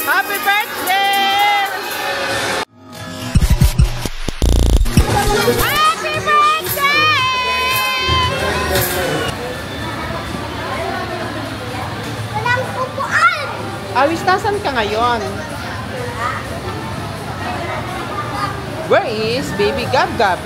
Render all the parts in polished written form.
Happy birthday! Happy birthday! Walang upuan! Awis, nasan ka ngayon? Where is Baby Gab Gab?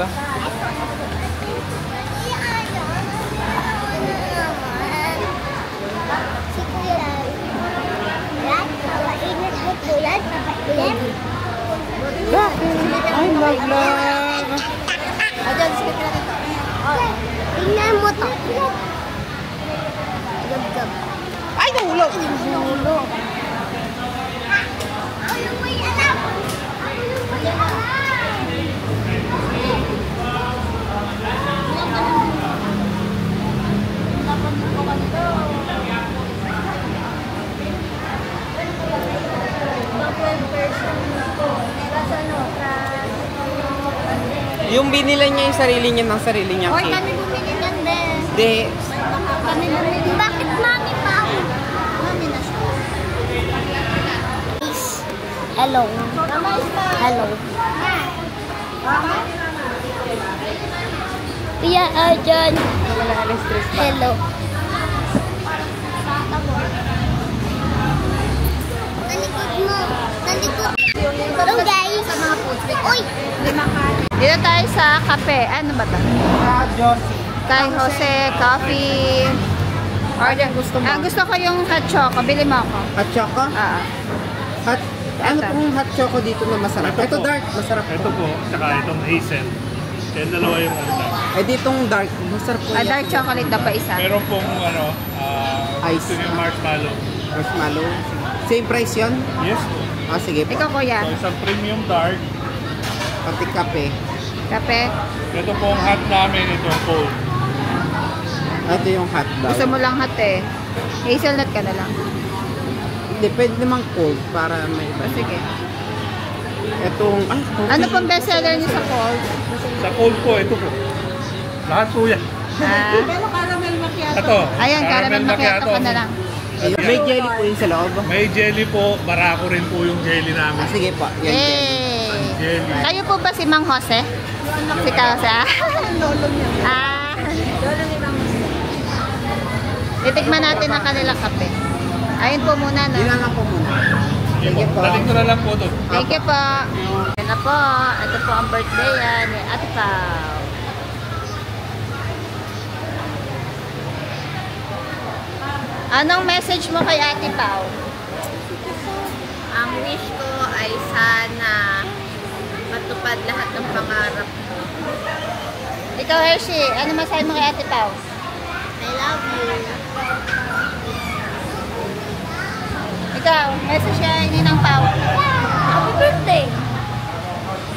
Ay, love. Ayan, skip na dito. Tingnan mo to. Gab-gab. Ay, nahulog. Nahulog. Yung binila niya yung sarili niya ng sarili niya. Hoy, kami bumili yan din. Hindi. Kami bumili. Bakit mami pa ako? Mami na siya. Hello. Hello. Kuya Arjan. Hello. Talikod mo. Talikod. Hello guys. Uy! Dito tayo sa kape. Ano ba ito? Josie. Kay Jose Coffee. Order. Gusto ko yung hot choco. Bili mo ako. Hot choco? Hot, ano Ito. pong hot choco dito na masarap? Ito dark, masarap po. Ito po, tsaka itong hazel. Kaya dalawa yung ano lang. Eh ditong dark, masarap po. Dark chocolate na pa isa. Meron pong ano, Ice. ito yung marshmallow. Marshmallow. Same price yun? Yes po. Ah, sige po. Ikaw kuya. So, isang premium dark. Pati kape. Kape. Ito pong hot namin, itong cold. Ito yung hot daw. Gusto mo lang hot eh. Hazelnut ka na lang. Depende naman cold para may iba. Sige. Itong, ay, Ano pong bestseller niyo sa cold? Sa cold po, ito po. Lahat po yan. Ito. Ayan, caramel macchiato ka na lang. ayun. May jelly po yun sa loob. May jelly po, barako rin po yung jelly namin. Ah, sige po. Yan, jelly. Jelly. Kayo po ba si Mang Jose? Si Kausa? Lolo ni Mang Jose. Titikman natin ang kanilang kape. Ayun po muna, no? Yun lang po muna. Sige po. Dating ko na lang po doon. Thank you po. Yan na po. Ito po ang birthday yan ni Ate Pao. Anong message mo kay Ate Pao? Ang wish ko ay sana matupad lahat ng pangarap mo. Ikaw, Hershey, ano masabi mo kay Ate Pao? I love you. Ikaw, message kay Ninang Pao. Happy birthday!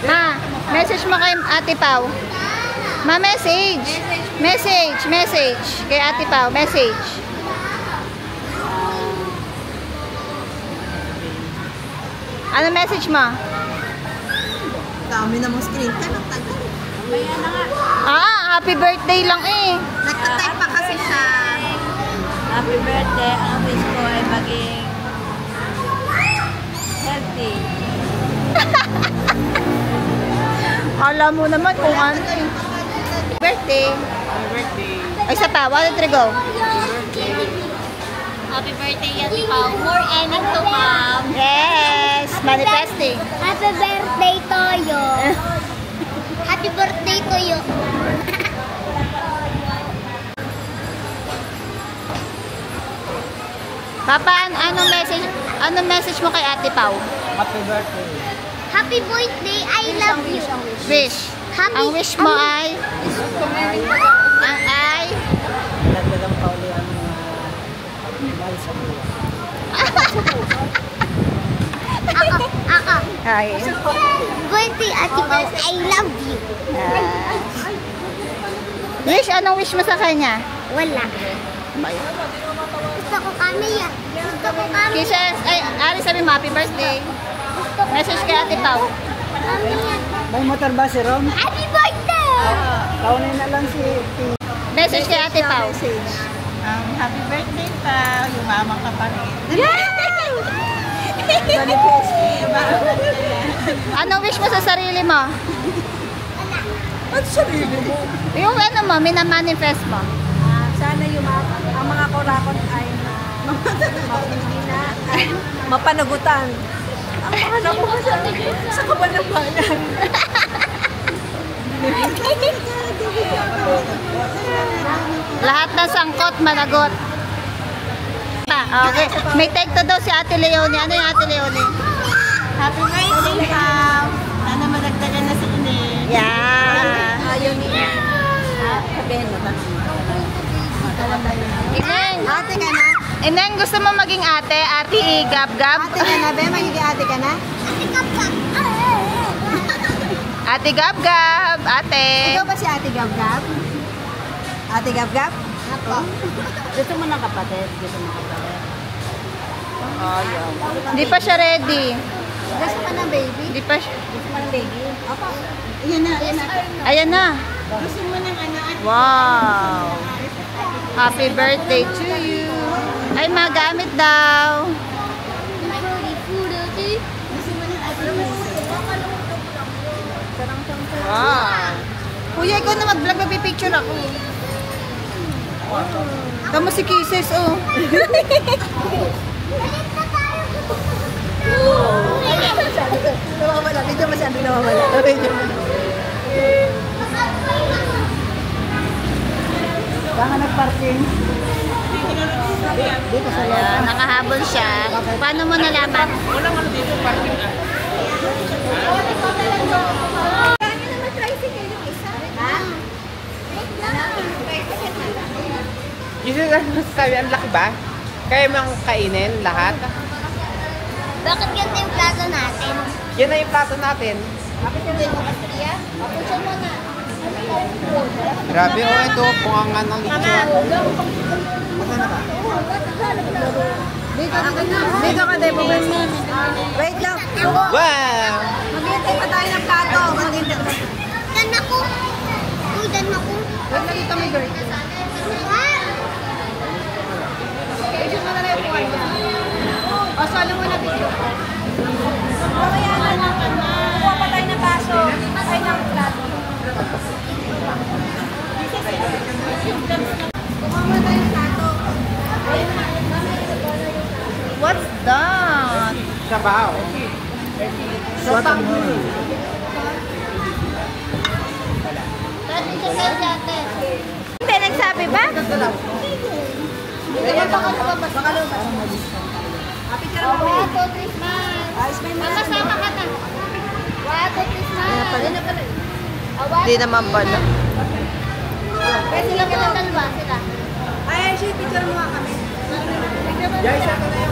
Ma, message mo kay Ate Pao. Ma, message. Message kay Ate Pao. Message. Ano message mo? Dami na mong screen time. Nagtagal. Mamaya na nga. Happy birthday lang eh. Nagtatype pa kasi siya. Happy birthday. Ang wish ko ay maging healthy. Alam mo naman kung ano eh. Birthday. Happy birthday. Ay, isa pa. 1, 2, 3, go. Happy birthday, Ate Pao. More ending to come. Yes. Manifesting. Happy birthday to you. Happy birthday to you. Papa, anong message mo kay Ate Pao? Happy birthday. Happy birthday. I love you. Wish. Happy- Ang wish mo ay? Ang ay? Dagdagan pa ulit ang Ako. Ay. Birthday, Ate Pao, I love you. Wish, anong wish mo sa kanya? Wala. Gusto ko kami yan. Gusto ko kami. Kisses, ay, Ari sabi mo, happy birthday. Message kay Ate Pao. Kami yan. May motor ba si Rom? Happy birthday! Kaunin na lang si Message kay Ate Pao. Happy birthday pa. Yumamang ka pa rin. Anong wish mo sa sarili mo? At sarili mo. Yung ano mo, minamanifest mo. Sana ang mga kurakot ay mapili na ay mapanagutan. Ang mga nakuha sa kabanabanan. Lahat ng sangkot, managot. Okay. May take to daw si Ate Leonie. Ano yung Ate Leonie? Happy birthday, Pao. Sana madagdagan na si Inen. Yeah. Ayaw niya. Sabihin mo ba? Ineng. Ate ka na? Ineng, gusto mo maging ate? Ate Gab-Gab? Ate ka na, Be? Magiging ate ka na? Ate Gab-Gab. Ate. Ikaw ba si Ate Gab-Gab? Ate Gab-Gab? Ako. Gusto mo ng kapatid? Gusto mo ng kapatid? Hindi pa siya ready. Gusto mo ng baby? Hindi pa siya. Gusto mo ng baby? Opo. Yan na, yan na. Ayan na. Gusto mo ng anak? Wow. Happy birthday to you. Ay, magamit daw. Wow. Kuya, ikaw na mag-vlog, magpipicture ako. Tama si Kisses, oh. Nawawala. Medyo masyado nawawala. Baka nag-parking. Dito sa loob. Ayan, nakahabol siya. Paano mo nalaman? Yung sabi, ang laki ba? Kaya mo kainin lahat? Bakit ganito yung plato natin? Yan na yung plato natin. Grabe, oh, ito. Pungangan ng lechon. Dito ka, Debo. Wait lang. Wow! Maghintay pa tayo ng plato. Maghintay. Dan ako. Uy, dan ako. Wait lang dito, may girl. O, solo mo na video. Mamaya na lang. Kuha pa tayo ng baso. Ay, ng plato. Kuha mo tayo ng plato. What's that? Sabaw. Sabaw mo. Dati siya kayo dati. Hindi, nagsabi ba? Baka lumabas. Happy ka naman. One, two, three, smile. Mama, sama ka na. One, two, three, smile. Hindi naman pala. Pwede sila ka ng dalawa sila. Ay, shit, picture mo nga kami. Guys, ito na yung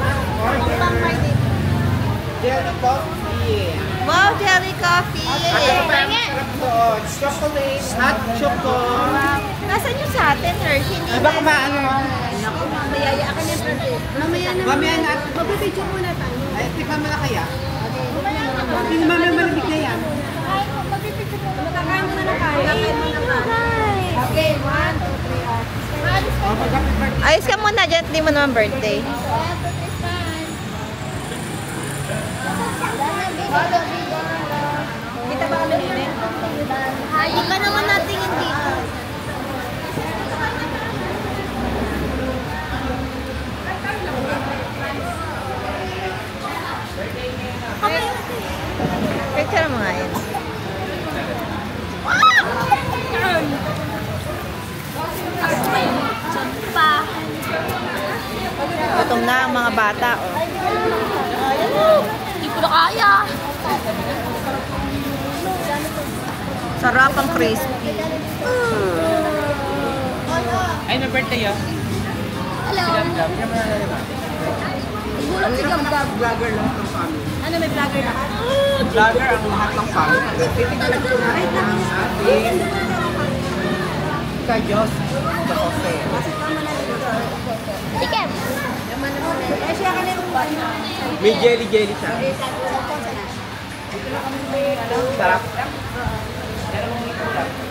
Jelly coffee. Wow, jelly coffee. Chocolate. Hot choco. Nasaan yung sa atin, Hershey? Di ba kumaano mo? Naku, mayaya ka niya. Mamaya na. Mamaya na. Magpipicture muna tayo. Ay, tikman mo na kaya? Hindi mamaya malamig na yan. Magkakain muna ng kain. Magkakain muna ng kain. Okay, 1, 2, 3, Ayos ka muna dyan, hindi mo naman birthday. Kita ba kami nila? Ay, ka naman natingin dito. Picture mo nga yun. Gutom na ang mga bata, oh. Hindi ko na kaya. Sarap ang crispy. Ay, na birthday yun? Gulat si Gab-Gab. Vlogger lang ng family. Ano, may vlogger na? Vlogger ang lahat ng family. Titignan ko na ng ating Diyos sa Jose. Tikem! Eh, siya ka na yung May jelly-jelly siya. Sarap.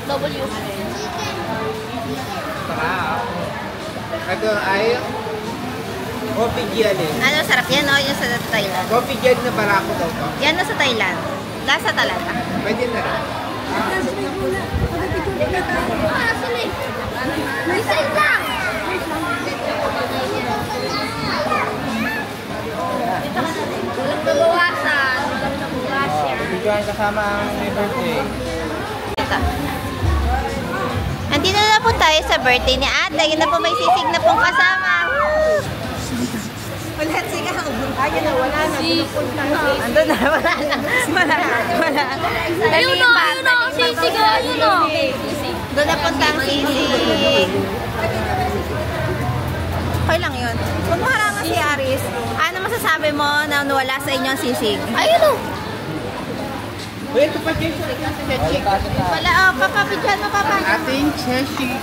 W. Sarap. Ito ay coffee jelly. Ano, sarap yan, no? Yung sa Thailand. Coffee jelly na barako daw to. Yan na sa Thailand. Lasa talaga. Pwede na rin. Reset lang! Walang nabawasan. Walang nabawasan. Bigyan kasama ang may birthday. Ito. Andito na po tayo sa birthday ni Ate. Yun na po may sisig na pong kasama. Wala, sige. Ayun na, wala na. Ando na, wala na. Wala. Ayun na, sisig. Ayun na. Doon na punta ang sisig. Okay lang yun. Kung maharangan si Aris, ano masasabi mo na nawala sa inyo ang sisig? Ayun o! Uy, ito pa dyan siya. Wala, oh, papapidyan mo, papa. Ating cheshi.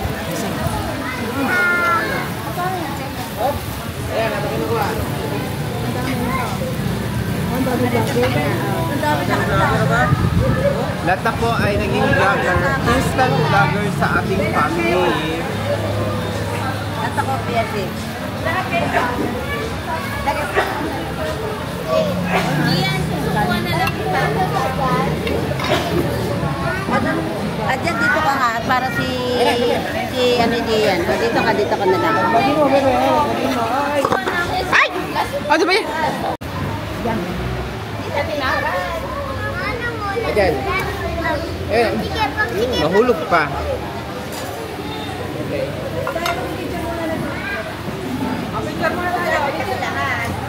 Ayan, ito kinukuha. Lahat na po ay naging vlogger, instant vlogger sa ating family. At ako, PSC. Iyan, susukuan na lang kita. At yan, dito ka nga, para si ano diyan. Dito ka na lang. Ay! Ano ba yan? Ayan. Ayan. Mahulog pa.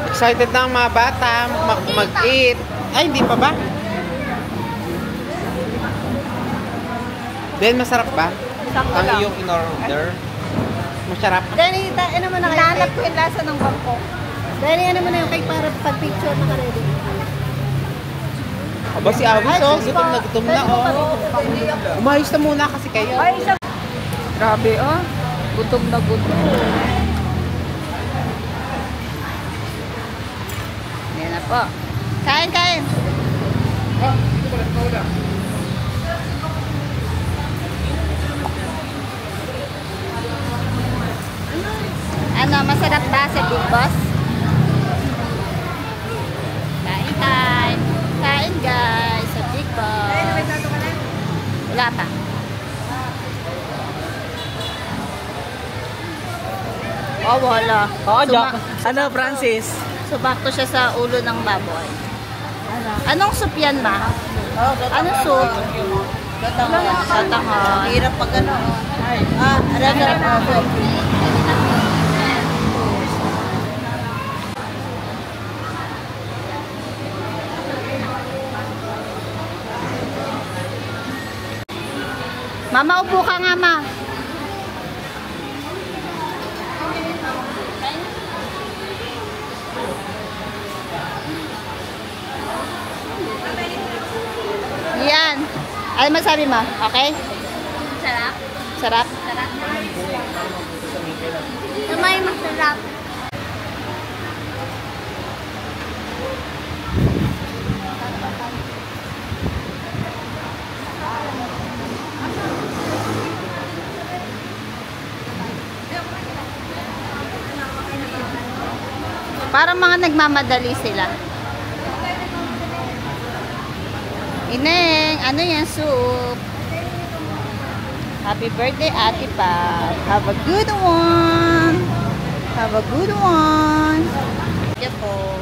Excited na ang mga bata mag-eat. Ay, hindi pa ba? Ben, masarap ba? Ang iyong in-order? Masarap. Danny, ano mo na kayo? Ilalap ko yung lasa ng bangko. Danny, ano mo na yung cake para pag-picture na ka-ready? Aba si Awis, oh. Gutom na gutom na, oh. Umayos na muna kasi kayo. Grabe oh. Gutom na gutom. Yan na po. Kain, kain. Ano, masarap ba si Big Boss? Kain, kain. Kain guys sa Big Boss. Wala pa. Oh, wala. Ano, Francis? Subakto siya sa ulo ng baboy. Anong soup yan, ma? Anong soup? Katanghon. Hirap pag ano. Hirap po. Mama, upo ka nga, ma. Yan. Ano masabi mo? Okay? Sarap. Sarap? Sarap na. Tumay masarap. Parang mga nagmamadali sila. Ineng, ano yan, soup? Happy birthday, Ate Pao. Have a good one. Have a good one. Yan po.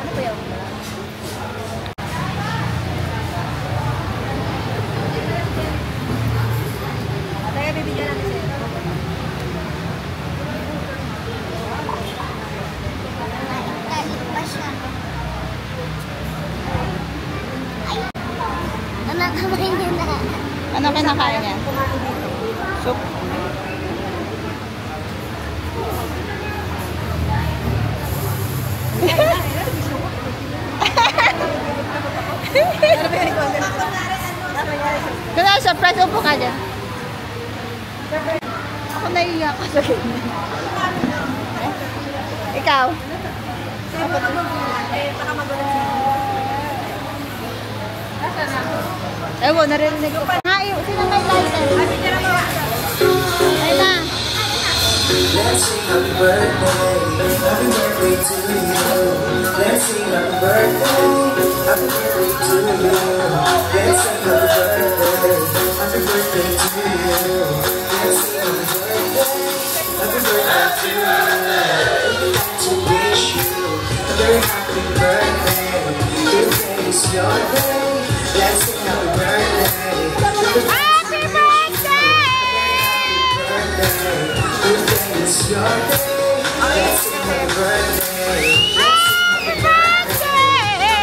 Ano ba yun? Kaya bibigyan natin siya. Ano kinakain yan? Soup. ka dyan. Ako naiiyak ka sa ganyan. Ikaw? Ewan, narinig ko pa. Sino may license? Ayun na. Let's sing happy birthday to you. Let's sing happy birthday to you. Let's sing happy birthday to you. Let's sing happy birthday to you. To wish you a very happy birthday. Today is your day. Let's sing happy birthday. Happy birthday! Today is your day. Let's sing happy birthday. Happy birthday!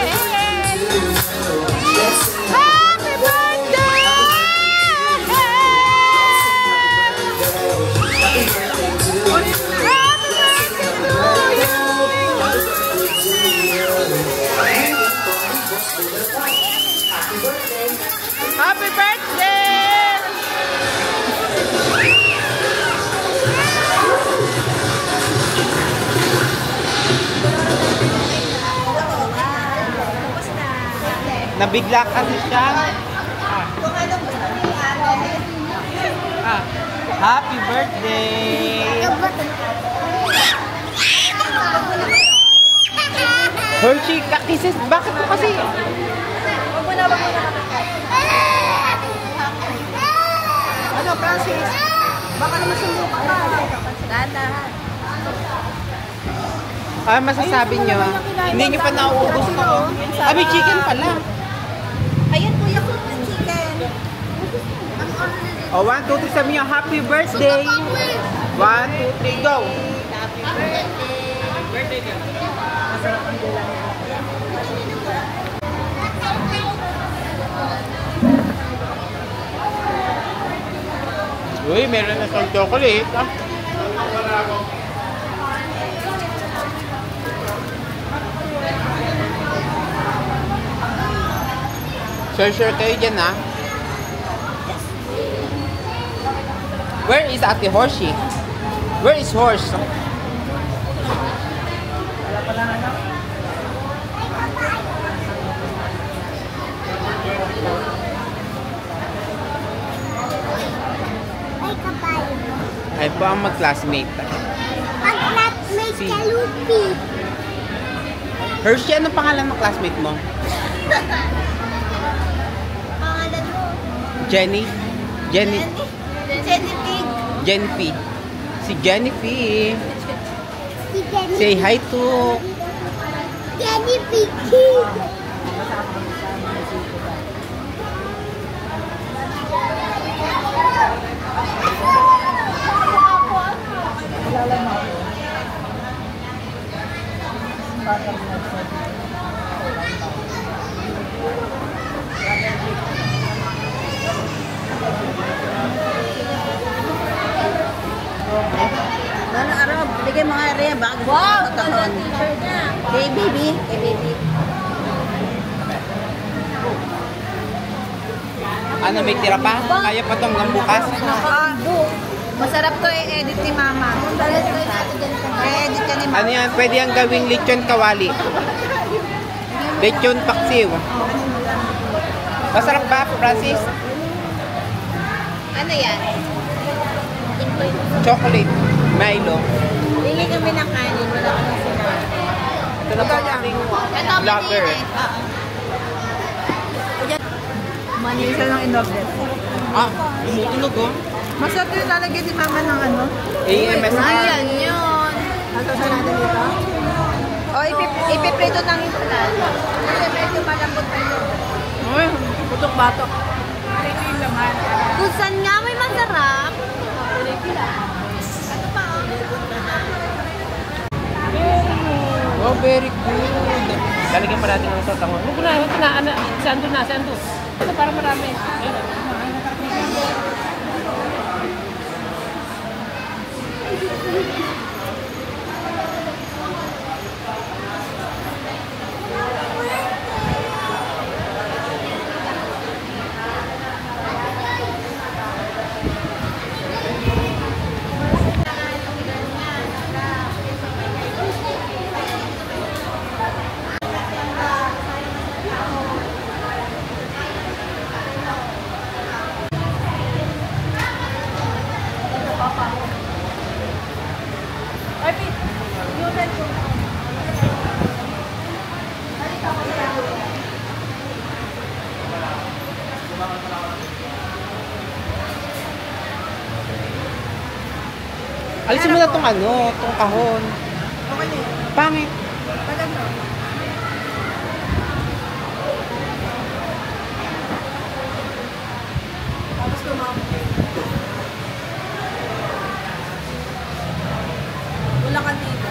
Let's sing Happy birthday! Happy birthday! Nabigla kasi siya. Happy birthday! Hershey, kakisis, bakit mo kasi? Ano, Francis? Baka naman sumuka ka. Dahan-dahan. Ah, masasabi nyo, hindi nyo pa nauubos to. May chicken pala. Ayan, kuya ko ng chicken. Oh, 1, 2, 3, sabi nyo, happy birthday! 1, 2, 3, go! Uy, meron na siyang chocolate. Sure kayo dyan, ha? Where is Ate Horsey? Where is horse? Ay po ang mag-classmate. Mag-classmate Si- ka, Lupi. Hershey, anong pangalan ng classmate mo? Pangalan mo? Jenny? Jenny? Jenny Pig. Jennifer. Si Jennifer. Si Jenny. Say hi to... Jenny Piggy. Ano araw? Bigay mga area bago. Wow! Kay baby. Kay baby. Ano, may tira pa? Kaya pa itong hanggang bukas? Masarap to i-edit ni Mama. I-edit ka ni Mama. Ano yan? Pwede ang gawing lechon kawali. Lechon paksiw. Masarap ba, Francis? Ano yan? Chocolate. Milo. Hindi kami ng kanin. Wala kami sinabi. Ito na po ang aming vlogger. Manisa ng inoble. Ah, tumutunog oh. Masarap yung lalagyan ni Mama ng ano? AMS. Ayan yun. Nasa natin dito? O, ipiprito ng ipunan. Ipiprito malambot pa yun. Uy, putok-batok. Kung saan nga may masarap. Oh, very good. Lalagyan pa natin ng satangon. Huwag na. Sando na. Ito para marami. Alisin mo na tong kahon. Okay na yun. Pangit. Maganda. Tapos lumaki. Wala ka dito.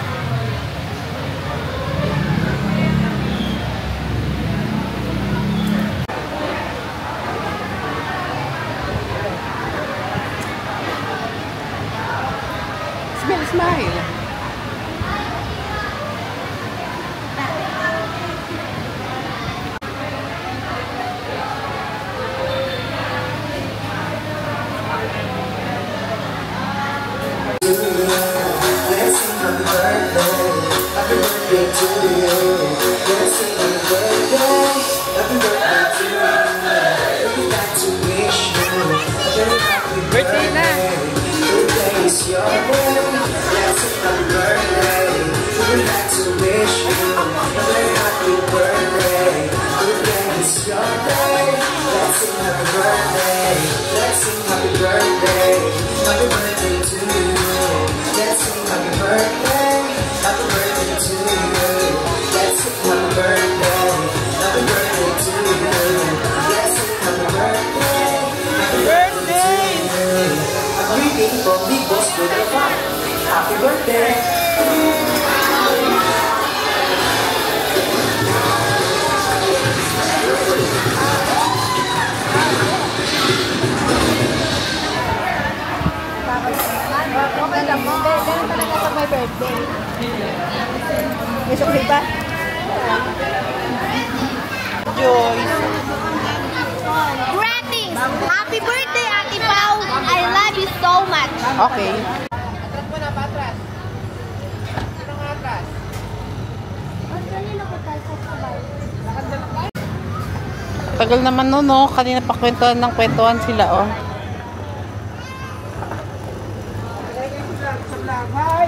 Smile. Let's sing happy birthday to you. Let's sing happy birthday to you. We'd like to wish you a very happy birthday. Today is your day. Let's sing happy birthday. We'd like to wish you a very happy birthday. Today is your day. Let's sing happy birthday. Let's sing happy birthday. Happy birthday to you. Let's sing happy birthday to you. Let's sing happy birthday to you. Let's sing happy birthday to you. A greeting from Big Boss to the Farm. Happy birthday. Okay lang mo. Ganun talaga sa my birthday. May sukli ba? Joyce. Greetings! Happy birthday, Ate Pao! I love you so much! Okay. Tagal naman no. Kanina pa kwentuhan sila, oh.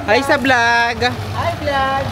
Hi sa vlog. Hi, vlog.